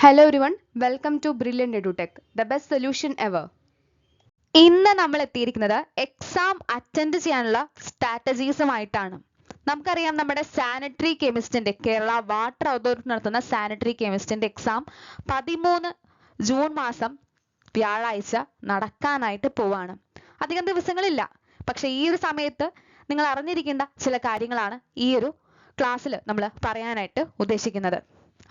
Hello everyone, welcome to Brilliant EduTech, the best solution ever. ഇന്ന് നമ്മൾ എത്തിയിരിക്കുന്നത് exam attend ചെയ്യാനുള്ള സ്ട്രാറ്റജീസുമായിട്ടാണ്. നമുക്കറിയാം നമ്മുടെ സാനിറ്ററി കെമിസ്റ്റിന്റെ കേരള വാട്ടർ അതോറിറ്റി നടത്തുന്ന സാനിറ്ററി കെമിസ്റ്റിന്റെ എക്സാം 13 ജൂൺ മാസം വ്യാഴാഴ്ച നടക്കാനായിട്ട് പോവാണ്. അധികം ദിവസങ്ങളില്ല. പക്ഷെ ഈ ഒരു സമയത്ത് നിങ്ങൾ അറിഞ്ഞിരിക്കേണ്ട ചില കാര്യങ്ങളാണ് ഈ ഒരു ക്ലാസ്സിൽ നമ്മൾ പറയാനായിട്ട് ഉദ്ദേശിക്കുന്നത്.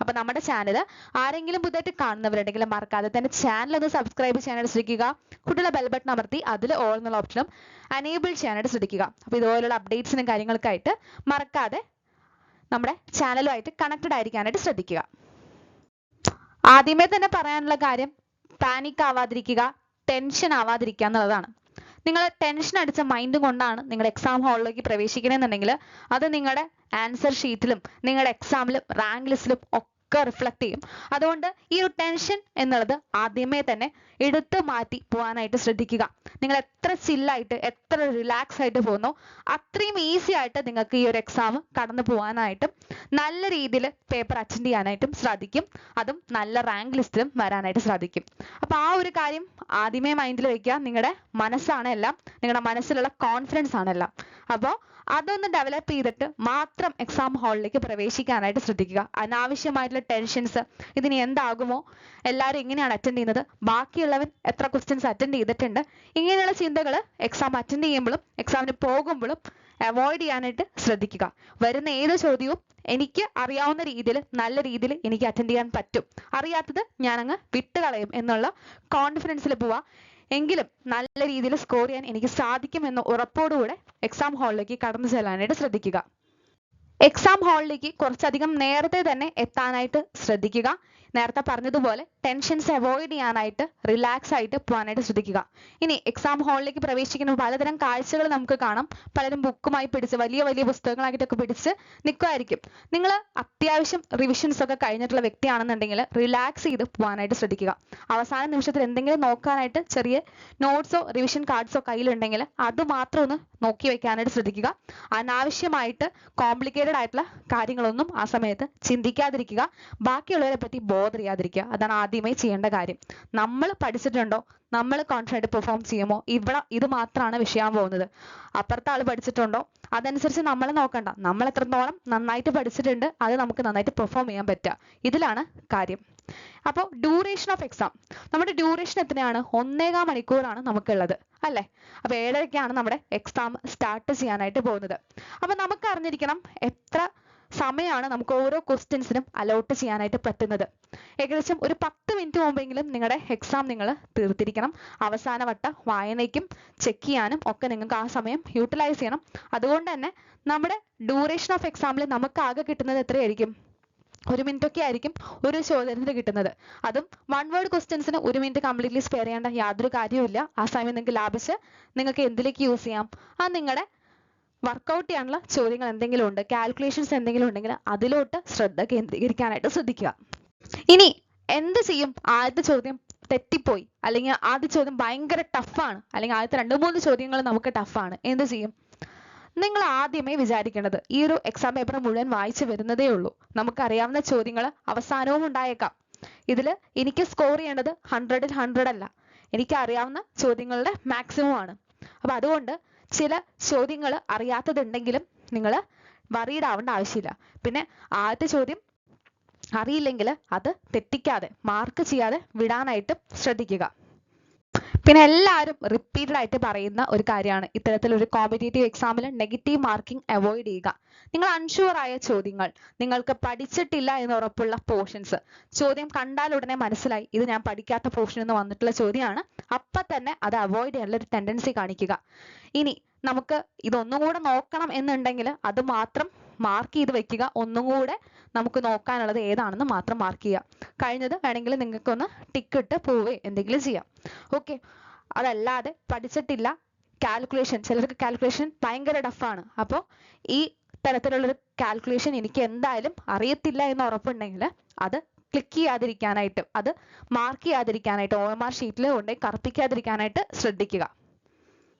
അപ്പോൾ നമ്മുടെ ചാനൽ ആരെങ്കിലും പുതുതായിട്ട് കാണുന്നവരുണ്ടെങ്കിൽ മറക്കാതെ തന്നെ ചാനൽ ഒന്ന് സബ്സ്ക്രൈബ് ചെയ്യാനായിട്ട് ശ്രദ്ധിക്കുക. കൂടെയുള്ള ബെൽ ബട്ടൺ അമർത്തി അതിൽ ഓൾ എന്നുള്ള ഓപ്ഷനും അനേബിൾ ചെയ്യാനായിട്ട് ശ്രദ്ധിക്കുക. അപ്പോൾ ഇതുപോലുള്ള അപ്ഡേറ്റ്സിനും കാര്യങ്ങൾക്കായിട്ട് മറക്കാതെ നമ്മുടെ ചാനലുമായിട്ട് കണക്റ്റഡ് ആയിരിക്കാനായിട്ട് ശ്രദ്ധിക്കുക. ആദ്യമേ തന്നെ പറയാനുള്ള കാര്യം പാനിക് ആവാതിരിക്കുക, ടെൻഷൻ ആവാതിരിക്കുക എന്നുള്ളതാണ്. നിങ്ങൾ ടെൻഷൻ അടിച്ച മൈൻഡ് കൊണ്ടാണ് നിങ്ങളുടെ എക്സാം ഹാളിലേക്ക് പ്രവേശിക്കണമെന്നുണ്ടെങ്കിൽ അത് നിങ്ങളുടെ ആൻസർ ഷീറ്റിലും നിങ്ങളുടെ എക്സാമിലും റാങ്ക് ലിസ്റ്റിലും ഒക്കെ റിഫ്ലക്ട് ചെയ്യും. അതുകൊണ്ട് ഈ ഒരു ടെൻഷൻ എന്നുള്ളത് ആദ്യമേ തന്നെ എടുത്തു മാറ്റി പോകാനായിട്ട് ശ്രദ്ധിക്കുക. നിങ്ങൾ എത്ര ചില്ലായിട്ട് എത്ര റിലാക്സ് ആയിട്ട് പോകുന്നോ അത്രയും ഈസി ആയിട്ട് നിങ്ങൾക്ക് ഈ ഒരു എക്സാം കടന്നു പോകാനായിട്ടും നല്ല രീതിയിൽ പേപ്പർ അറ്റൻഡ് ചെയ്യാനായിട്ടും സാധിക്കും. അതും നല്ല റാങ്ക് ലിസ്റ്റിലും വരാനായിട്ട് സാധിക്കും. അപ്പോൾ ആ ഒരു കാര്യം ആദ്യമേ മൈൻഡിൽ വെക്കുക. നിങ്ങളുടെ മനസ്സാണ് എല്ലാം, നിങ്ങളുടെ മനസ്സിലുള്ള കോൺഫിഡൻസ് ആണ് എല്ലാം. അപ്പോൾ അതൊന്ന് ഡെവലപ്പ് ചെയ്തിട്ട് മാത്രം എക്സാം ഹാളിലേക്ക് പ്രവേശിക്കാനായിട്ട് ശ്രദ്ധിക്കുക. അനാവശ്യമായിട്ടുള്ള ടെൻഷൻസ്, ഇതിന് എന്താകുമോ, എല്ലാവരും എങ്ങനെയാണ് അറ്റൻഡ് ചെയ്യുന്നത്, ബാക്കിയുള്ളവൻ എത്ര ക്വസ്റ്റ്യൻസ് അറ്റൻഡ് ചെയ്തിട്ടുണ്ട്, ഇങ്ങനെയുള്ള ചിന്തകൾ എക്സാം അറ്റൻഡ് ചെയ്യുമ്പോഴും എക്സാമിന് പോകുമ്പോഴും അവോയ്ഡ് ചെയ്യാനായിട്ട് ശ്രദ്ധിക്കുക. വരുന്ന ഏത് ചോദ്യവും എനിക്ക് അറിയാവുന്ന രീതിയിൽ നല്ല രീതിയിൽ എനിക്ക് അറ്റൻഡ് ചെയ്യാൻ പറ്റും, അറിയാത്തത് ഞാനങ്ങ് വിട്ടുകളയും എന്നുള്ള കോൺഫിഡൻസിൽ പോവുക. എങ്കിലും നല്ല രീതിയിൽ സ്കോർ ചെയ്യാൻ എനിക്ക് സാധിക്കും എന്ന ഉറപ്പോടുകൂടെ എക്സാം ഹാളിലേക്ക് കടന്നു ചെല്ലാനായിട്ട് ശ്രദ്ധിക്കുക. എക്സാം ഹാളിലേക്ക് കുറച്ചധികം നേരത്തെ തന്നെ എത്താനായിട്ട് ശ്രദ്ധിക്കുക. നേരത്തെ പറഞ്ഞതുപോലെ ടെൻഷൻസ് അവോയ്ഡ് ചെയ്യാനായിട്ട് റിലാക്സ് ആയിട്ട് പോകാനായിട്ട് ശ്രദ്ധിക്കുക. ഇനി എക്സാം ഹാളിലേക്ക് പ്രവേശിക്കുന്ന പലതരം കാഴ്ചകൾ നമുക്ക് കാണാം. പലരും ബുക്കുമായി പിടിച്ച് വലിയ വലിയ പുസ്തകങ്ങളായിട്ടൊക്കെ പിടിച്ച് നിൽക്കുമായിരിക്കും. നിങ്ങൾ അത്യാവശ്യം റിവിഷൻസ് ഒക്കെ കഴിഞ്ഞിട്ടുള്ള വ്യക്തിയാണെന്നുണ്ടെങ്കിൽ റിലാക്സ് ചെയ്ത് പോകാനായിട്ട് ശ്രദ്ധിക്കുക. അവസാന നിമിഷത്തിൽ എന്തെങ്കിലും നോക്കാനായിട്ട് ചെറിയ നോട്ട്സോ റിവിഷൻ കാർഡ്സോ കയ്യിലുണ്ടെങ്കിൽ അത് മാത്രം ഒന്ന് നോക്കി വെക്കാനായിട്ട് ശ്രദ്ധിക്കുക. അനാവശ്യമായിട്ട് കോംപ്ലിക്കേറ്റഡ് ആയിട്ടുള്ള കാര്യങ്ങളൊന്നും ആ സമയത്ത് ചിന്തിക്കാതിരിക്കുക. ബാക്കിയുള്ളവരെ പറ്റി ബോധർ ചെയ്യാതിരിക്കുക. അതാണ് ആദ്യമേ ചെയ്യേണ്ട കാര്യം. നമ്മൾ പഠിച്ചിട്ടുണ്ടോ, നമ്മൾ കോൺഫിഡൻ്റ് ആയിട്ട് പെർഫോം ചെയ്യുമോ, ഇത് മാത്രമാണ് വിഷയം പോകുന്നത്. അപ്പുറത്തെ ആൾ പഠിച്ചിട്ടുണ്ടോ, അതനുസരിച്ച് നമ്മൾ നോക്കണ്ട. നമ്മൾ എത്രത്തോളം നന്നായിട്ട് പഠിച്ചിട്ടുണ്ട് അത് നമുക്ക് നന്നായിട്ട് പെർഫോം ചെയ്യാൻ പറ്റുക, ഇതിലാണ് കാര്യം. അപ്പോൾ ഡ്യൂറേഷൻ ഓഫ് എക്സാം, നമ്മുടെ ഡ്യൂറേഷൻ എത്രയാണ്? 1.25 മണിക്കൂറാണ് നമുക്കുള്ളത് അല്ലേ? അപ്പോൾ 7:30ക്കാണ് നമ്മുടെ എക്സാം സ്റ്റാർട്ട് ചെയ്യാനായിട്ട് പോകുന്നത്. അപ്പോൾ നമുക്ക് അറിഞ്ഞിരിക്കണം എത്ര സമയമാണ് നമുക്ക് ഓരോ ക്വസ്റ്റ്യൻസിനും അലോട്ട് ചെയ്യാനായിട്ട് പറ്റുന്നത്. ഏകദേശം ഒരു 10 മിനിറ്റ് മുമ്പെങ്കിലും നിങ്ങളുടെ എക്സാം നിങ്ങൾ തീർത്തിരിക്കണം. അവസാന വട്ട വായനയ്ക്കും ചെക്ക് ചെയ്യാനും ഒക്കെ നിങ്ങൾക്ക് ആ സമയം യൂട്ടിലൈസ് ചെയ്യണം. അതുകൊണ്ട് തന്നെ നമ്മുടെ ഡ്യൂറേഷൻ ഓഫ് എക്സാമിൽ നമുക്ക് ആകെ കിട്ടുന്നത് എത്രയായിരിക്കും? 1 മിനിറ്റ് ഒക്കെ ആയിരിക്കും ഒരു ചോദ്യത്തിന് കിട്ടുന്നത്. അതും 1 വേർഡ് ക്വസ്റ്റ്യൻസിന് 1 മിനിറ്റ് കംപ്ലീറ്റ്ലി സ്പെയർ ചെയ്യേണ്ട യാതൊരു കാര്യവുമില്ല. ആ സമയം നിങ്ങൾക്ക് ലാഭിച്ച് നിങ്ങൾക്ക് എന്തിലേക്ക് യൂസ് ചെയ്യാം? അത് നിങ്ങളുടെ വർക്കൗട്ട് ചെയ്യാനുള്ള ചോദ്യങ്ങൾ എന്തെങ്കിലും ഉണ്ട്, കാൽക്കുലേഷൻസ് എന്തെങ്കിലും ഉണ്ടെങ്കിൽ അതിലോട്ട് ശ്രദ്ധ കേന്ദ്രീകരിക്കാനായിട്ട് ശ്രദ്ധിക്കുക. ഇനി എന്ത് ചെയ്യും? ആദ്യത്തെ ചോദ്യം തെറ്റിപ്പോയി, അല്ലെങ്കിൽ ആദ്യ ചോദ്യം ഭയങ്കര ടഫാണ്, അല്ലെങ്കിൽ ആദ്യത്തെ 2-3 ചോദ്യങ്ങൾ നമുക്ക് ടഫാണ്, എന്ത് ചെയ്യും? നിങ്ങൾ ആദ്യമേ വിചാരിക്കേണ്ടത് ഈ ഒരു എക്സാം പേപ്പർ മുഴുവൻ വായിച്ചു വരുന്നതേ ഉള്ളൂ. നമുക്കറിയാവുന്ന ചോദ്യങ്ങൾ അവസാനവും ഉണ്ടായേക്കാം. ഇതിൽ എനിക്ക് സ്കോർ ചെയ്യേണ്ടത് 100-ൽ 100 അല്ല, എനിക്ക് അറിയാവുന്ന ചോദ്യങ്ങളുടെ മാക്സിമം ആണ്. അപ്പോൾ അതുകൊണ്ട് ചില ചോദ്യങ്ങൾ അറിയാത്തതുണ്ടെങ്കിലും നിങ്ങൾ വറീഡ് ആവേണ്ട ആവശ്യമില്ല. പിന്നെ ആദ്യത്തെ ചോദ്യം അറിയില്ലെങ്കിൽ അത് തെറ്റിക്കാതെ മാർക്ക് ചെയ്യാതെ വിടാനായിട്ട് ശ്രദ്ധിക്കുക. പിന്നെ എല്ലാവരും റിപ്പീറ്റഡ് ആയിട്ട് പറയുന്ന ഒരു കാര്യമാണ് ഇത്തരത്തിലൊരു കോമ്പറ്റേറ്റീവ് എക്സാമിൽ നെഗറ്റീവ് മാർക്കിംഗ് അവോയ്ഡ് ചെയ്യുക. നിങ്ങൾ അൺഷുവർ ആയ ചോദ്യങ്ങൾ, നിങ്ങൾക്ക് പഠിച്ചിട്ടില്ല എന്ന് ഉറപ്പുള്ള പോർഷൻസ്, ചോദ്യം കണ്ടാൽ ഉടനെ മനസ്സിലായി ഇത് ഞാൻ പഠിക്കാത്ത പോർഷൻ എന്ന് വന്നിട്ടുള്ള ചോദ്യമാണ്, അപ്പം തന്നെ അത് അവോയ്ഡ് ചെയ്യാനുള്ള ഒരു ടെൻഡൻസി കാണിക്കുക. ഇനി നമുക്ക് ഇതൊന്നും കൂടെ നോക്കണം എന്നുണ്ടെങ്കിൽ അത് മാത്രം മാർക്ക് ചെയ്ത് വെക്കുക. ഒന്നും കൂടെ നമുക്ക് നോക്കാനുള്ളത് ഏതാണെന്ന് മാത്രം മാർക്ക് ചെയ്യുക. കഴിഞ്ഞത് വേണമെങ്കിൽ നിങ്ങൾക്കൊന്ന് ടിക്ക് ഇട്ട് പോവേ എന്തെങ്കിലും ചെയ്യാം. ഓക്കെ, അതല്ലാതെ പഠിച്ചിട്ടില്ല, കാൽക്കുലേഷൻ, ചിലർക്ക് കാൽക്കുലേഷൻ ഭയങ്കര ടഫാണ്, അപ്പോൾ ഈ തരത്തിലുള്ളൊരു കാൽക്കുലേഷൻ എനിക്ക് എന്തായാലും അറിയത്തില്ല എന്ന് ഉറപ്പുണ്ടെങ്കിൽ അത് ക്ലിക്ക് ചെയ്യാതിരിക്കാനായിട്ട്, അത് മാർക്ക് ചെയ്യാതിരിക്കാനായിട്ട്, OMR ഷീറ്റിൽ കൊണ്ടുപോയി കറുപ്പിക്കാതിരിക്കാനായിട്ട് ശ്രദ്ധിക്കുക.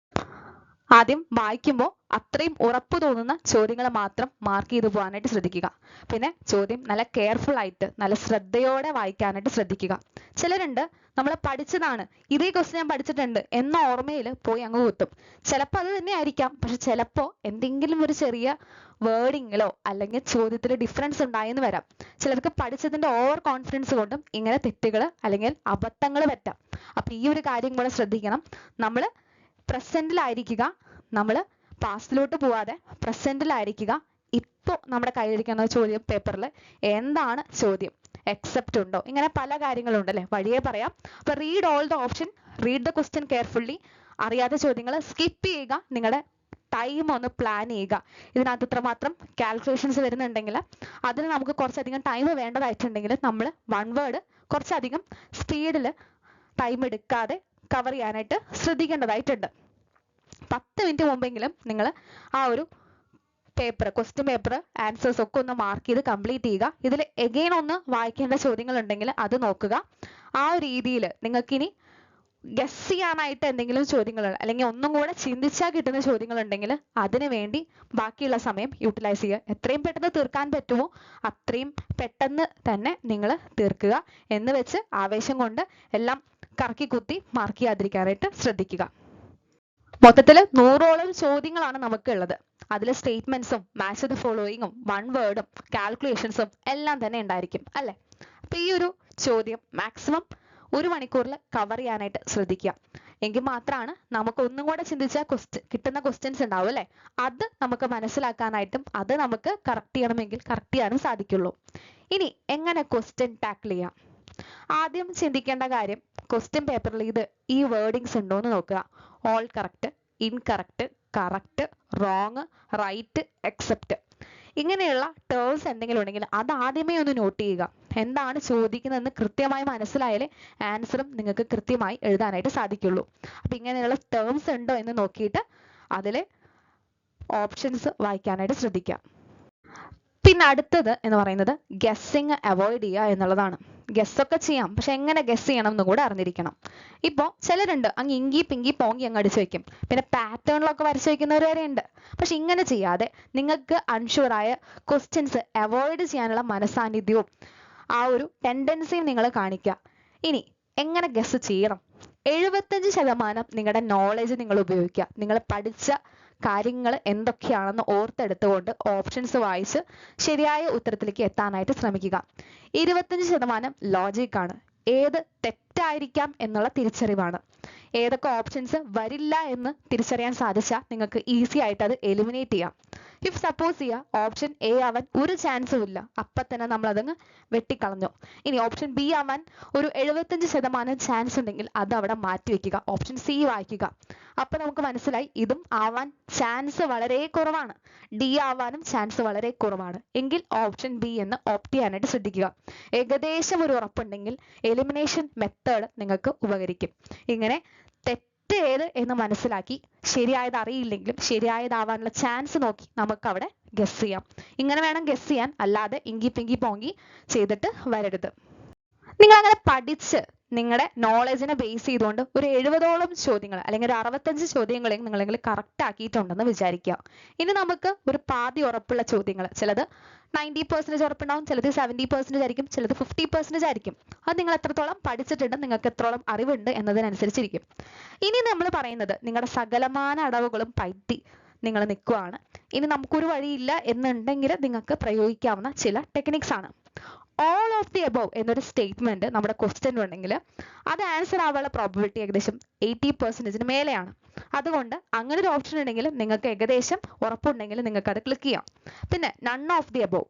ആദ്യം വായിക്കുമ്പോൾ അത്രയും ഉറപ്പ് തോന്നുന്ന ചോദ്യങ്ങൾ മാത്രം മാർക്ക് ചെയ്ത് പോകാനായിട്ട് ശ്രദ്ധിക്കുക. പിന്നെ ചോദ്യം നല്ല കെയർഫുൾ ആയിട്ട് നല്ല ശ്രദ്ധയോടെ വായിക്കാനായിട്ട് ശ്രദ്ധിക്കുക. ചിലരുണ്ട് നമ്മൾ പഠിച്ചതാണ്, ഇതേ ക്വസ്റ്റ്യൻ ഞാൻ പഠിച്ചിട്ടുണ്ട് എന്ന ഓർമ്മയിൽ പോയി അങ്ങ് കുത്തും. ചിലപ്പോൾ അത് തന്നെ ആയിരിക്കാം, പക്ഷെ ചിലപ്പോൾ എന്തെങ്കിലും ഒരു ചെറിയ വേർഡിങ്ങിലോ അല്ലെങ്കിൽ ചോദ്യത്തിൽ ഡിഫറൻസ് ഉണ്ടായെന്ന് വരാം. ചിലർക്ക് പഠിച്ചതിന്റെ ഓവർ കോൺഫിഡൻസ് കൊണ്ടും ഇങ്ങനെ തെറ്റുകൾ അല്ലെങ്കിൽ അബദ്ധങ്ങൾ പറ്റാം. അപ്പൊ ഈ ഒരു കാര്യം കൂടെ ശ്രദ്ധിക്കണം. നമ്മൾ പ്രസന്റിലായിരിക്കുക, നമ്മൾ പാസ്റ്റിലോട്ട് പോവാതെ പ്രസന്റിലായിരിക്കുക. ഇപ്പോൾ നമ്മുടെ കയ്യിലിരിക്കുന്ന ചോദ്യം പേപ്പറിൽ എന്താണ് ചോദ്യം, എക്സെപ്റ്റ് ഉണ്ടോ, ഇങ്ങനെ പല കാര്യങ്ങളുണ്ട് അല്ലെ, വഴിയെ പറയാം. അപ്പൊ read all the option, read the question carefully. അറിയാത്ത ചോദ്യങ്ങൾ സ്കിപ്പ് ചെയ്യുക, നിങ്ങളുടെ ടൈം ഒന്ന് പ്ലാൻ ചെയ്യുക. ഇതിനകത്ത് ഇത്രമാത്രം കാൽക്കുലേഷൻസ് വരുന്നുണ്ടെങ്കിൽ അതിന് നമുക്ക് കുറച്ചധികം ടൈം വേണ്ടതായിട്ടുണ്ടെങ്കിൽ നമ്മൾ വൺ വേർഡ് കുറച്ചധികം സ്പീഡിൽ ടൈം എടുക്കാതെ കവർ ചെയ്യാനായിട്ട് ശ്രദ്ധിക്കേണ്ടതായിട്ടുണ്ട്. 10 മിനിറ്റ് മുമ്പെങ്കിലും നിങ്ങൾ ആ ഒരു പേപ്പർ, ക്വസ്റ്റ്യൻ പേപ്പർ ആൻസേഴ്സ് ഒക്കെ ഒന്ന് മാർക്ക് ചെയ്ത് കംപ്ലീറ്റ് ചെയ്യുക. ഇതിൽ എഗെയിൻ ഒന്ന് വായിക്കേണ്ട ചോദ്യങ്ങൾ ഉണ്ടെങ്കിൽ അത് നോക്കുക. ആ ഒരു രീതിയിൽ നിങ്ങൾക്കിനി ഗസ് ചെയ്യാനായിട്ട് എന്തെങ്കിലും ചോദ്യങ്ങൾ അല്ലെങ്കിൽ ഒന്നും കൂടെ ചിന്തിച്ചാൽ കിട്ടുന്ന ചോദ്യങ്ങൾ ഉണ്ടെങ്കിൽ അതിനു വേണ്ടി ബാക്കിയുള്ള സമയം യൂട്ടിലൈസ് ചെയ്യുക. എത്രയും പെട്ടെന്ന് തീർക്കാൻ പറ്റുമോ അത്രയും പെട്ടെന്ന് തന്നെ നിങ്ങൾ തീർക്കുക. എന്ന് വെച്ച് ആവേശം കൊണ്ട് എല്ലാം കറക്കി കുത്തി മാർക്ക് ചെയ്യാതിരിക്കാനായിട്ട് ശ്രദ്ധിക്കുക. മൊത്തത്തിൽ 100ഓളം ചോദ്യങ്ങളാണ് നമുക്ക് ഉള്ളത്. അതിൽ സ്റ്റേറ്റ്മെന്റ്സും മാച്ച് ദ ഫോളോയിങ്ങും വൺ വേർഡും കാൽക്കുലേഷൻസും എല്ലാം തന്നെ ഉണ്ടായിരിക്കും അല്ലെ. അപ്പൊ ഈ ഒരു ചോദ്യം മാക്സിമം 1 മണിക്കൂറിൽ കവർ ചെയ്യാനായിട്ട് ശ്രദ്ധിക്കുക. എങ്കിൽ മാത്രമാണ് നമുക്ക് ഒന്നും കൂടെ ചിന്തിച്ചാൽ കിട്ടുന്ന ക്വസ്റ്റ്യൻസ് ഉണ്ടാവും അല്ലെ, അത് നമുക്ക് മനസ്സിലാക്കാനായിട്ടും അത് നമുക്ക് കറക്റ്റ് ചെയ്യണമെങ്കിൽ കറക്റ്റ് ചെയ്യാനും സാധിക്കുള്ളൂ. ഇനി എങ്ങനെ ക്വസ്റ്റ്യൻ ടാക്കിൾ ചെയ്യാം? ആദ്യം ചിന്തിക്കേണ്ട കാര്യം, ക്വസ്റ്റ്യൻ പേപ്പറിൽ ഈ വേർഡിങ്സ് ഉണ്ടോ എന്ന് നോക്കുക. All correct, incorrect, correct, wrong, right, except, ഇങ്ങനെയുള്ള ടേംസ് എന്തെങ്കിലും ഉണ്ടെങ്കിൽ അത് ആദ്യമേ ഒന്ന് നോട്ട് ചെയ്യുക. എന്താണ് ചോദിക്കുന്നതെന്ന് കൃത്യമായി മനസ്സിലായാലേ ആൻസറും നിങ്ങൾക്ക് കൃത്യമായി എഴുതാനായിട്ട് സാധിക്കുള്ളൂ. അപ്പൊ ഇങ്ങനെയുള്ള ടേംസ് ഉണ്ടോ എന്ന് നോക്കിയിട്ട് അതിലെ ഓപ്ഷൻസ് വായിക്കാനായിട്ട് ശ്രദ്ധിക്കുക. പിന്നെ അടുത്തത് എന്ന് പറയുന്നത് ഗസ്സിങ് അവോയ്ഡ് ചെയ്യുക എന്നുള്ളതാണ്. ഗസ്സൊക്കെ ചെയ്യാം, പക്ഷെ എങ്ങനെ ഗസ് ചെയ്യണം എന്ന് കൂടെ അറിഞ്ഞിരിക്കണം. ഇപ്പോൾ ചിലരുണ്ട് അങ്ങ് ഇങ്കി പിങ്കി പോങ്കി അങ്ങ് അടിച്ചു വെക്കും, പിന്നെ പാറ്റേണിലൊക്കെ വരച്ചു വെക്കുന്നവർ വരെ ഉണ്ട്. പക്ഷെ ഇങ്ങനെ ചെയ്യാതെ നിങ്ങൾക്ക് അൺഷുവർ ആയ ക്വസ്റ്റ്യൻസ് അവോയ്ഡ് ചെയ്യാനുള്ള മനസാന്നിധ്യവും ആ ഒരു ടെൻഡൻസിയും നിങ്ങൾ കാണിക്കുക. ഇനി എങ്ങനെ ഗസ് ചെയ്യണം? 75% നിങ്ങളുടെ നോളേജ് നിങ്ങൾ ഉപയോഗിക്കുക. നിങ്ങൾ പഠിച്ച കാര്യങ്ങൾ എന്തൊക്കെയാണെന്ന് ഓർത്തെടുത്തുകൊണ്ട് ഓപ്ഷൻസ് വായിച്ച് ശരിയായ ഉത്തരത്തിലേക്ക് എത്താനായിട്ട് ശ്രമിക്കുക. 25% ലോജിക്കാണ്. ഏത് തെറ്റായിരിക്കാം എന്നുള്ള തിരിച്ചറിവാണ്. ഏതൊക്കെ ഓപ്ഷൻസ് വരില്ല എന്ന് തിരിച്ചറിയാൻ സാധിച്ചാൽ നിങ്ങൾക്ക് ഈസി ആയിട്ട് അത് എലിമിനേറ്റ് ചെയ്യാം. ഇഫ് സപ്പോസ് ചെയ്യുക ഓപ്ഷൻ എ ആവാൻ ഒരു ചാൻസും ഇല്ല, അപ്പം തന്നെ നമ്മൾ അതങ്ങ് വെട്ടിക്കളഞ്ഞു. ഇനി ഓപ്ഷൻ ബി ആവാൻ ഒരു 75% ചാൻസ് ഉണ്ടെങ്കിൽ അത് അവിടെ മാറ്റി വെക്കുക, ഓപ്ഷൻ സി വായിക്കുക. അപ്പൊ നമുക്ക് മനസ്സിലായി ഇതും ആവാൻ ചാൻസ് വളരെ കുറവാണ്, ഡി ആവാനും ചാൻസ് വളരെ കുറവാണ്. എങ്കിൽ ഓപ്ഷൻ ബി എന്ന് ഓപ്റ്റ് ചെയ്യാനായിട്ട് ശ്രദ്ധിക്കുക. ഏകദേശം ഒരു ഉറപ്പുണ്ടെങ്കിൽ എലിമിനേഷൻ മെത്തേഡ് നിങ്ങൾക്ക് ഉപകരിക്കും. ഇങ്ങനെ തെറ്റ് ഏത് എന്ന് മനസ്സിലാക്കി ശരിയായത് അറിയില്ലെങ്കിലും ശരിയായതാവാനുള്ള ചാൻസ് നോക്കി നമുക്ക് അവിടെ ഗസ് ചെയ്യാം. ഇങ്ങനെ വേണം ഗസ് ചെയ്യാൻ, അല്ലാതെ ഇങ്കി പിങ്കി പോങ്കി ചെയ്തിട്ട് വരരുത്. നിങ്ങൾ അങ്ങനെ പഠിച്ച് നിങ്ങളുടെ നോളജിനെ ബേസ് ചെയ്തുകൊണ്ട് ഒരു 70ഓളം ചോദ്യങ്ങൾ അല്ലെങ്കിൽ ഒരു 65 ചോദ്യങ്ങളെയും നിങ്ങളെങ്കിൽ കറക്റ്റ് ആക്കിയിട്ടുണ്ടെന്ന് വിചാരിക്കുക. ഇനി നമുക്ക് ഒരു പാതി ഉറപ്പുള്ള ചോദ്യങ്ങൾ, ചിലത് 90% ഉറപ്പുണ്ടാവും, ചിലത് 70% ആയിരിക്കും, ചിലത് 50% ആയിരിക്കും. അത് നിങ്ങൾ എത്രത്തോളം പഠിച്ചിട്ടുണ്ട്, നിങ്ങൾക്ക് എത്രത്തോളം അറിവുണ്ട് എന്നതിനനുസരിച്ചിരിക്കും. ഇനി നമ്മൾ പറയുന്നത് നിങ്ങളുടെ സകലമാന അടവുകളും പയറ്റി നിങ്ങൾ നിൽക്കുകയാണ്. ഇനി നമുക്കൊരു വഴിയില്ല എന്നുണ്ടെങ്കിൽ നിങ്ങൾക്ക് പ്രയോഗിക്കാവുന്ന ചില ടെക്നിക്സ് ആണ്. ഓൾ ഓഫ് ദി എബോവ് എന്നൊരു സ്റ്റേറ്റ്മെന്റ് നമ്മുടെ ക്വസ്റ്റ്യൻ ഉണ്ടെങ്കിൽ അത് ആൻസർ ആവാനുള്ള പ്രോബിലിറ്റി ഏകദേശം 80% മേലെയാണ്. അതുകൊണ്ട് അങ്ങനെ ഒരു ഓപ്ഷൻ ഉണ്ടെങ്കിൽ നിങ്ങൾക്ക് ഏകദേശം ഉറപ്പുണ്ടെങ്കിൽ നിങ്ങൾക്ക് അത് ക്ലിക്ക് ചെയ്യാം. പിന്നെ നൺ ഓഫ് ദി എബോവ്,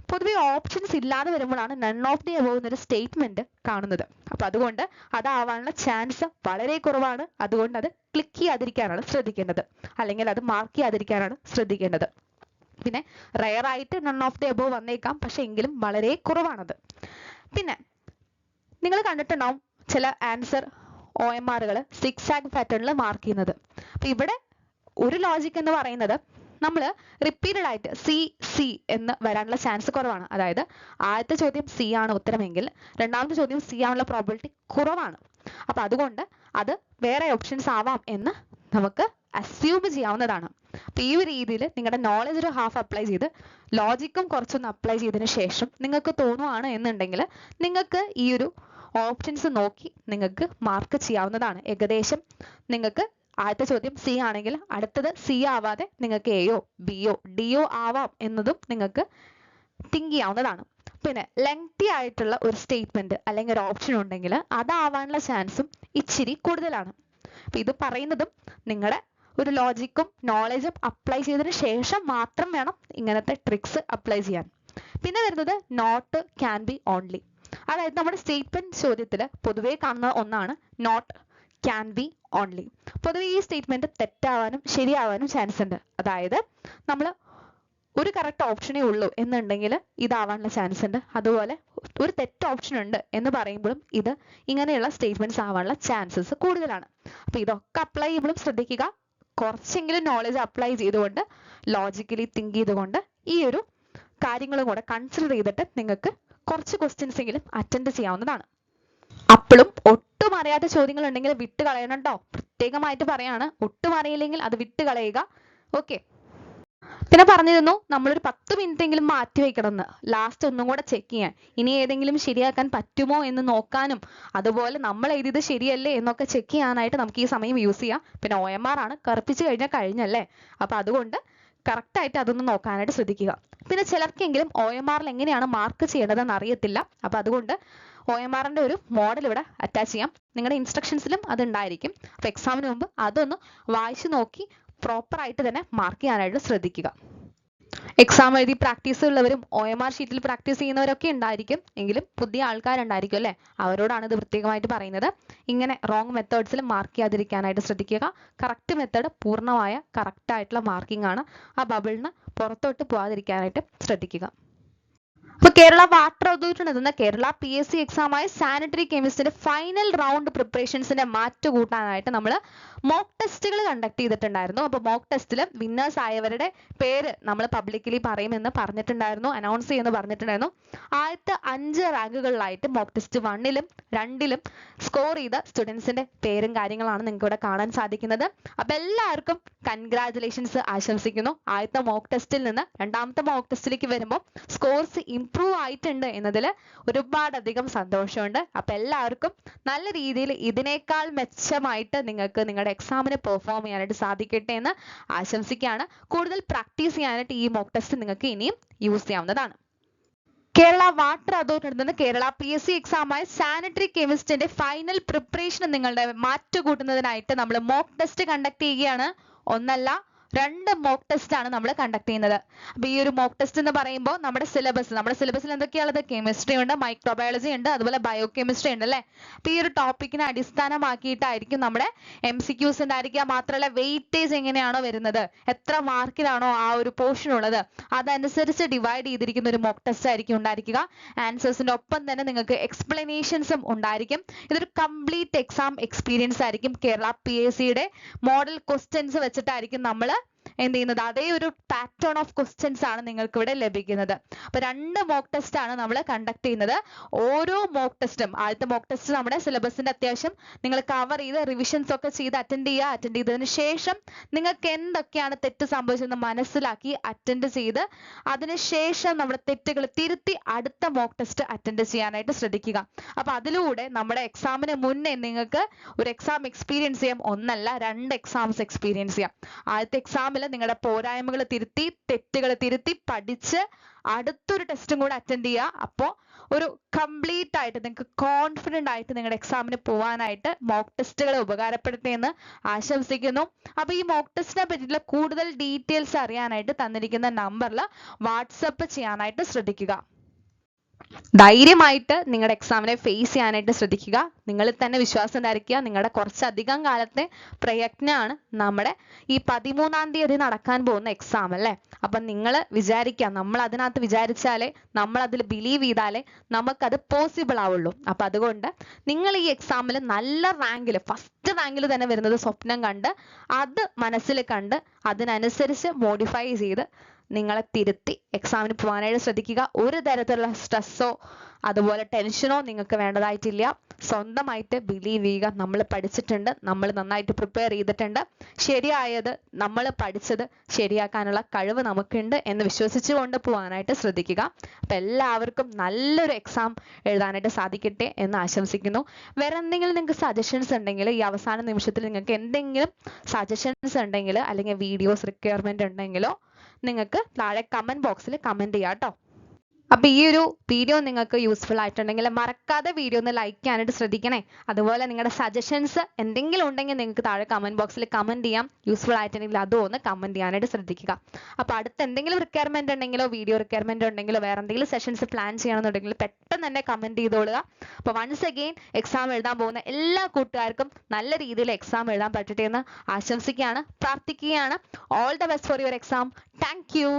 പൊതുവെ ഓപ്ഷൻസ് ഇല്ലാതെ വരുമ്പോഴാണ് നൺ ഓഫ് ദി എബോവ് എന്നൊരു സ്റ്റേറ്റ്മെന്റ് കാണുന്നത്. അപ്പൊ അതുകൊണ്ട് അതാവാനുള്ള ചാൻസ് വളരെ കുറവാണ്. അതുകൊണ്ട് അത് ക്ലിക്ക് ചെയ്യാതിരിക്കാനാണ് ശ്രദ്ധിക്കേണ്ടത്, അല്ലെങ്കിൽ അത് മാർക്ക് ചെയ്യാതിരിക്കാനാണ് ശ്രദ്ധിക്കേണ്ടത്. പിന്നെ റെയർ ആയിട്ട് നൺ ഓഫ് ദി എബോവ് വന്നേക്കാം, പക്ഷെ എങ്കിലും വളരെ കുറവാണത്. പിന്നെ നിങ്ങൾ കണ്ടിട്ടുണ്ടാവും ചില ആൻസർ OMRകൾ സിക്സാഗ് പാറ്റേണിൽ മാർക്ക് ചെയ്യുന്നത്. അപ്പൊ ഇവിടെ ഒരു ലോജിക് എന്ന് പറയുന്നത് നമ്മൾ റിപ്പീറ്റഡ് ആയിട്ട് സി എന്ന് വരാനുള്ള ചാൻസ് കുറവാണ്. അതായത് ആദ്യത്തെ ചോദ്യം സി ആണ് ഉത്തരമെങ്കിൽ രണ്ടാമത്തെ ചോദ്യം സി ആണുള്ള പ്രോബിലിറ്റി കുറവാണ്. അപ്പൊ അതുകൊണ്ട് അത് വേറെ ഓപ്ഷൻസ് ആവാം എന്ന് നമുക്ക് അസ്യൂം ചെയ്യാവുന്നതാണ്. അപ്പൊ ഈ ഒരു രീതിയിൽ നിങ്ങളുടെ നോളജ് ഒരു ഹാഫ് അപ്ലൈ ചെയ്ത് ലോജിക്കും കുറച്ചൊന്ന് അപ്ലൈ ചെയ്തതിന് ശേഷം നിങ്ങൾക്ക് തോന്നുവാണ് എന്നുണ്ടെങ്കിൽ നിങ്ങൾക്ക് ഈ ഒരു ഓപ്ഷൻസ് നോക്കി നിങ്ങൾക്ക് മാർക്ക് ചെയ്യാവുന്നതാണ്. ഏകദേശം നിങ്ങൾക്ക് ആദ്യത്തെ ചോദ്യം സി ആണെങ്കിൽ അടുത്തത് സി ആവാതെ നിങ്ങൾക്ക് എയോ ബിയോ ഡിയോ ആവാം എന്നതും നിങ്ങൾക്ക് തിങ്ക് ചെയ്യാവുന്നതാണ്. പിന്നെ ലെങ്തി ആയിട്ടുള്ള ഒരു സ്റ്റേറ്റ്മെന്റ് അല്ലെങ്കിൽ ഒരു ഓപ്ഷൻ ഉണ്ടെങ്കിൽ അതാവാനുള്ള ചാൻസും ഇച്ചിരി കൂടുതലാണ്. അപ്പൊ ഇത് പറയുന്നതും നിങ്ങളുടെ ഒരു ലോജിക്കും നോളജും അപ്ലൈ ചെയ്തതിന് ശേഷം മാത്രം വേണം ഇങ്ങനത്തെ ട്രിക്സ് അപ്ലൈ ചെയ്യാൻ. പിന്നെ വരുന്നത് നോട്ട് ക്യാൻ ബി ഓൺലി. അതായത് നമ്മുടെ സ്റ്റേറ്റ്മെന്റ് ചോദ്യത്തിൽ പൊതുവേ കാണുന്ന ഒന്നാണ് നോട്ട് ക്യാൻ ബി ഓൺലി. പൊതുവെ ഈ സ്റ്റേറ്റ്മെന്റ് തെറ്റാവാനും ശരിയാവാനും ചാൻസ് ഉണ്ട്. അതായത് നമ്മൾ ഒരു കറക്റ്റ് ഓപ്ഷനേ ഉള്ളൂ എന്നുണ്ടെങ്കിൽ ഇതാവാനുള്ള ചാൻസ് ഉണ്ട്. അതുപോലെ ഒരു തെറ്റ് ഓപ്ഷൻ ഉണ്ട് എന്ന് പറയുമ്പോഴും ഇത് ഇങ്ങനെയുള്ള സ്റ്റേറ്റ്മെന്റ്സ് ആവാനുള്ള ചാൻസസ് കൂടുതലാണ്. അപ്പൊ ഇതൊക്കെ അപ്ലൈ ചെയ്യുമ്പോഴും ശ്രദ്ധിക്കുക, കുറച്ചെങ്കിലും നോളജ് അപ്ലൈ ചെയ്തുകൊണ്ട് ലോജിക്കലി തിങ്ക് ചെയ്തുകൊണ്ട് ഈ ഒരു കാര്യങ്ങളും കൂടെ കൺസിഡർ ചെയ്തിട്ട് നിങ്ങൾക്ക് കുറച്ച് ക്വസ്റ്റ്യൻസ് എങ്കിലും അറ്റൻഡ് ചെയ്യാവുന്നതാണ്. അപ്പോഴും ഒട്ടും അറിയാത്ത ചോദ്യങ്ങൾ ഉണ്ടെങ്കിൽ വിട്ട് കളയണം കേട്ടോ. പ്രത്യേകമായിട്ട് പറയാണ്, ഒട്ടും അറിയില്ലെങ്കിൽ അത് വിട്ട് കളയുക. ഓക്കെ. പിന്നെ പറഞ്ഞിരുന്നു നമ്മളൊരു 10 മിനിറ്റ് എങ്കിലും മാറ്റി വെക്കണം എന്ന്, ലാസ്റ്റ് ഒന്നും കൂടെ ചെക്ക് ചെയ്യാൻ, ഇനി ഏതെങ്കിലും ശരിയാക്കാൻ പറ്റുമോ എന്ന് നോക്കാനും അതുപോലെ നമ്മൾ എഴുതിയത് ശരിയല്ലേ എന്നൊക്കെ ചെക്ക് ചെയ്യാനായിട്ട് നമുക്ക് ഈ സമയം യൂസ് ചെയ്യാം. പിന്നെ OMR ആണ്, കറുപ്പിച്ച് കഴിഞ്ഞാൽ കഴിഞ്ഞല്ലേ. അപ്പൊ അതുകൊണ്ട് കറക്റ്റ് ആയിട്ട് അതൊന്ന് നോക്കാനായിട്ട് ശ്രദ്ധിക്കുക. പിന്നെ ചിലർക്കെങ്കിലും OMR എങ്ങനെയാണ് മാർക്ക് ചെയ്യേണ്ടതെന്ന് അറിയത്തില്ല. അപ്പൊ അതുകൊണ്ട് OMR ഒരു മോഡൽ ഇവിടെ അറ്റാച്ച് ചെയ്യാം. നിങ്ങളുടെ ഇൻസ്ട്രക്ഷൻസിലും അത് ഉണ്ടായിരിക്കും. അപ്പൊ എക്സാമിന് മുമ്പ് അതൊന്ന് വായിച്ചു നോക്കി പ്രോപ്പർ ആയിട്ട് തന്നെ മാർക്ക് ചെയ്യാനായിട്ട് ശ്രദ്ധിക്കുക. എക്സാം എഴുതി പ്രാക്ടീസ് ഉള്ളവരും OMR ഷീറ്റിൽ പ്രാക്ടീസ് ചെയ്യുന്നവരൊക്കെ ഉണ്ടായിരിക്കും. എങ്കിലും പുതിയ ആൾക്കാരുണ്ടായിരിക്കും അല്ലേ, അവരോടാണ് ഇത് പ്രത്യേകമായിട്ട് പറയുന്നത്. ഇങ്ങനെ റോങ് മെത്തേഡ്സിൽ മാർക്ക് ചെയ്യാതിരിക്കാനായിട്ട് ശ്രദ്ധിക്കുക. കറക്റ്റ് മെത്തേഡ് പൂർണ്ണമായ കറക്റ്റ് ആയിട്ടുള്ള മാർക്കിംഗ് ആണ്. ആ ബബിളിന് പുറത്തോട്ട് പോകാതിരിക്കാനായിട്ട് ശ്രദ്ധിക്കുക. അപ്പൊ കേരള വാട്ടർ അതോറിറ്റി നടത്തുന്ന കേരള PSC എക്സാമായ സാനിറ്ററി കെമിസ്ട്രിയുടെ ഫൈനൽ റൗണ്ട് പ്രിപ്പറേഷൻസിന്റെ മാറ്റ് കൂട്ടാനായിട്ട് നമ്മൾ മോക്ക് ടെസ്റ്റുകൾ കണ്ടക്ട് ചെയ്തിട്ടുണ്ടായിരുന്നു. അപ്പൊ മോക്ക് ടെസ്റ്റിൽ വിന്നേഴ്സ് ആയവരുടെ പേര് നമ്മൾ പബ്ലിക്കലി പറയുമെന്ന് പറഞ്ഞിട്ടുണ്ടായിരുന്നു, അനൗൺസ് ചെയ്യുമെന്ന് പറഞ്ഞിട്ടുണ്ടായിരുന്നു. ആദ്യത്തെ 5 റാങ്കുകളിലായിട്ട് മോക്ക് ടെസ്റ്റ് 1ലും 2ലും സ്കോർ ചെയ്ത സ്റ്റുഡൻസിന്റെ പേരും കാര്യങ്ങളാണ് നിങ്ങൾക്ക് ഇവിടെ കാണാൻ സാധിക്കുന്നത്. അപ്പൊ എല്ലാവർക്കും കൺഗ്രാജുലേഷൻസ് ആശംസിക്കുന്നു. ആദ്യത്തെ മോക്ക് ടെസ്റ്റിൽ നിന്ന് രണ്ടാമത്തെ മോക്ക് ടെസ്റ്റിലേക്ക് വരുമ്പോൾ സ്കോർസ് ഇംപ്രൂവ് ആയിട്ടുണ്ട് എന്നതിൽ ഒരുപാടധികം സന്തോഷമുണ്ട്. അപ്പൊ എല്ലാവർക്കും നല്ല രീതിയിൽ ഇതിനേക്കാൾ മെച്ചമായിട്ട് നിങ്ങൾക്ക് നിങ്ങളുടെ എക്സാമിന് പെർഫോം ചെയ്യാനായിട്ട് സാധിക്കട്ടെ എന്ന് ആശംസിക്കുകയാണ്. കൂടുതൽ പ്രാക്ടീസ് ചെയ്യാനായിട്ട് ഈ മോക്ക് ടെസ്റ്റ് നിങ്ങൾക്ക് ഇനിയും യൂസ് ചെയ്യാവുന്നതാണ്. കേരള വാട്ടർ അതോറിറ്റി നടത്തുന്ന കേരള PSC എക്സാമായ സാനിറ്ററി കെമിസ്ട്രിന്റെ ഫൈനൽ പ്രിപ്പറേഷൻ നിങ്ങളുടെ മാറ്റ് കൂട്ടുന്നതിനായിട്ട് നമ്മൾ മോക്ക് ടെസ്റ്റ് കണ്ടക്ട് ചെയ്യുകയാണ്. ഒന്നല്ല 2 മോക്ക് ടെസ്റ്റ് ആണ് നമ്മൾ കണ്ടക്ട് ചെയ്യുന്നത്. അപ്പൊ ഈ ഒരു മോക്ക് ടെസ്റ്റ് എന്ന് പറയുമ്പോൾ നമ്മുടെ സിലബസിൽ എന്തൊക്കെയാണുള്ളത്? കെമിസ്ട്രി ഉണ്ട്, മൈക്രോബയോളജി ഉണ്ട്, അതുപോലെ ബയോ കെമിസ്ട്രി ഉണ്ട് അല്ലേ. അപ്പൊ ഈ ഒരു ടോപ്പിക്കിനെ അടിസ്ഥാനമാക്കിയിട്ടായിരിക്കും നമ്മുടെ MCQs ഉണ്ടായിരിക്കുക. മാത്രമല്ല വെയിറ്റേജ് എങ്ങനെയാണോ വരുന്നത്, എത്ര മാർക്കിലാണോ ആ ഒരു പോർഷൻ ഉള്ളത്, അതനുസരിച്ച് ഡിവൈഡ് ചെയ്തിരിക്കുന്ന ഒരു മോക്ക് ടെസ്റ്റ് ആയിരിക്കും ഉണ്ടായിരിക്കുക. ആൻസേഴ്സിന്റെ ഒപ്പം തന്നെ നിങ്ങൾക്ക് എക്സ്പ്ലനേഷൻസും ഉണ്ടായിരിക്കും. ഇതൊരു കംപ്ലീറ്റ് എക്സാം എക്സ്പീരിയൻസ് ആയിരിക്കും. കേരള PSCയുടെ മോഡൽ ക്വസ്റ്റ്യൻസ് വെച്ചിട്ടായിരിക്കും നമ്മൾ എന്ത് ചെയ്യുന്നത്, അതേ ഒരു പാറ്റേൺ ഓഫ് ക്വസ്റ്റ്യൻസ് ആണ് നിങ്ങൾക്ക് ഇവിടെ ലഭിക്കുന്നത്. അപ്പൊ 2 മോക്ക് ടെസ്റ്റ് ആണ് നമ്മൾ കണ്ടക്ട് ചെയ്യുന്നത്. ഓരോ മോക്ക് ടെസ്റ്റും, ആദ്യത്തെ മോക്ക് ടെസ്റ്റ് നമ്മുടെ സിലബസിന്റെ അത്യാവശ്യം നിങ്ങൾ കവർ ചെയ്ത് റിവിഷൻസ് ഒക്കെ ചെയ്ത് അറ്റൻഡ് ചെയ്തതിന് ശേഷം നിങ്ങൾക്ക് എന്തൊക്കെയാണ് തെറ്റ് സംഭവിച്ചതെന്ന് മനസ്സിലാക്കി അറ്റൻഡ് ചെയ്ത് അതിനുശേഷം നമ്മുടെ തെറ്റുകൾ തിരുത്തി അടുത്ത മോക്ക് ടെസ്റ്റ് അറ്റൻഡ് ചെയ്യാനായിട്ട് ശ്രദ്ധിക്കുക. അപ്പൊ അതിലൂടെ നമ്മുടെ എക്സാമിന് മുന്നേ നിങ്ങൾക്ക് ഒരു എക്സാം എക്സ്പീരിയൻസ് ചെയ്യാം. ഒന്നല്ല 2 എക്സാംസ് എക്സ്പീരിയൻസ് ചെയ്യാം. ആദ്യത്തെ എക്സാമിൽ നിങ്ങളുടെ പോരായ്മകൾ തിരുത്തി തെറ്റുകൾ തിരുത്തി പഠിച്ച് അടുത്തൊരു ടെസ്റ്റും കൂടെ അറ്റൻഡ് ചെയ്യുക. അപ്പോൾ ഒരു കംപ്ലീറ്റ് ആയിട്ട് നിങ്ങൾക്ക് കോൺഫിഡന്റ് ആയിട്ട് നിങ്ങളുടെ എക്സാമിന് പോകാനായിട്ട് മോക്ക് ടെസ്റ്റുകൾ ഉപകാരപ്പെടുത്തിയെന്ന് ആശംസിക്കുന്നു. അപ്പൊ ഈ മോക്ക് ടെസ്റ്റിനെ പറ്റിയിട്ടുള്ള കൂടുതൽ ഡീറ്റെയിൽസ് അറിയാനായിട്ട് തന്നിരിക്കുന്ന നമ്പറിൽ വാട്സപ്പ് ചെയ്യാനായിട്ട് ശ്രദ്ധിക്കുക. ധൈര്യമായിട്ട് നിങ്ങളുടെ എക്സാമിനെ ഫേസ് ചെയ്യാനായിട്ട് ശ്രദ്ധിക്കുക. നിങ്ങളിൽ തന്നെ വിശ്വാസം ഉണ്ടായിരിക്കുക. നിങ്ങളുടെ കുറച്ചധികം കാലത്തെ പ്രയത്നമാണ് നമ്മുടെ ഈ 13-ാം തീയതി നടക്കാൻ പോകുന്ന എക്സാം അല്ലേ. അപ്പൊ നിങ്ങൾ വിചാരിക്കുക, നമ്മൾ അതിനകത്ത് വിചാരിച്ചാലേ, നമ്മൾ അതിൽ ബിലീവ് ചെയ്താലേ നമുക്കത് പോസിബിൾ ആവുള്ളൂ. അപ്പൊ അതുകൊണ്ട് നിങ്ങൾ ഈ എക്സാമിൽ നല്ല റാങ്കിൽ, ഫസ്റ്റ് റാങ്കിൽ തന്നെ വരുന്നത് സ്വപ്നം കണ്ട് അത് മനസ്സിൽ കണ്ട് അതിനനുസരിച്ച് മോഡിഫൈ ചെയ്ത് നിങ്ങളെ തിരുത്തി എക്സാമിന് പോകാനായിട്ട് ശ്രദ്ധിക്കുക. ഒരു തരത്തിലുള്ള സ്ട്രെസ്സോ അതുപോലെ ടെൻഷനോ നിങ്ങൾക്ക് വേണ്ടതായിട്ടില്ല. സ്വന്തമായിട്ട് ബിലീവ് ചെയ്യുക. നമ്മൾ പഠിച്ചിട്ടുണ്ട്, നമ്മൾ നന്നായിട്ട് പ്രിപ്പയർ ചെയ്തിട്ടുണ്ട്, ശരിയായത് നമ്മൾ പഠിച്ചത് ശരിയാക്കാനുള്ള കഴിവ് നമുക്കുണ്ട് എന്ന് വിശ്വസിച്ചുകൊണ്ട് പോകാനായിട്ട് ശ്രദ്ധിക്കുക. അപ്പം എല്ലാവർക്കും നല്ലൊരു എക്സാം എഴുതാനായിട്ട് സാധിക്കട്ടെ എന്ന് ആശംസിക്കുന്നു. വേറെ എന്തെങ്കിലും നിങ്ങൾക്ക് സജഷൻസ് ഉണ്ടെങ്കിൽ, ഈ അവസാന നിമിഷത്തിൽ നിങ്ങൾക്ക് എന്തെങ്കിലും സജഷൻസ് ഉണ്ടെങ്കിൽ അല്ലെങ്കിൽ വീഡിയോസ് റിക്വയർമെന്റ് ഉണ്ടെങ്കിലോ നിങ്ങൾക്ക് താഴെ കമന്റ് ബോക്സിൽ കമന്റ് ചെയ്യാം കേട്ടോ. അപ്പൊ ഈ ഒരു വീഡിയോ നിങ്ങൾക്ക് യൂസ്ഫുൾ ആയിട്ടുണ്ടെങ്കിൽ മറക്കാതെ വീഡിയോ ഒന്ന് ലൈക്ക് ചെയ്യാനായിട്ട് ശ്രദ്ധിക്കണേ. അതുപോലെ നിങ്ങളുടെ സജഷൻസ് എന്തെങ്കിലും ഉണ്ടെങ്കിൽ നിങ്ങൾക്ക് താഴെ കമന്റ് ബോക്സിൽ കമന്റ് ചെയ്യാം. യൂസ്ഫുൾ ആയിട്ടുണ്ടെങ്കിൽ അതും ഒന്ന് കമന്റ് ചെയ്യാനായിട്ട് ശ്രദ്ധിക്കുക. അപ്പൊ അടുത്ത എന്തെങ്കിലും റിക്വയർമെന്റ് ഉണ്ടെങ്കിലോ വീഡിയോ റിക്വയർമെന്റ് ഉണ്ടെങ്കിലോ വേറെ എന്തെങ്കിലും സെഷൻസ് പ്ലാൻ ചെയ്യണമെന്നുണ്ടെങ്കിൽ പെട്ടെന്ന് തന്നെ കമന്റ് ചെയ്തോളുക. അപ്പൊ വൺസ് അഗെയിൻ എക്സാം എഴുതാൻ പോകുന്ന എല്ലാ കൂട്ടുകാർക്കും നല്ല രീതിയിൽ എക്സാം എഴുതാൻ പറ്റട്ടെ എന്ന് ആശംസിക്കുകയാണ്, പ്രാർത്ഥിക്കുകയാണ്. All the best for your exam. Thank you.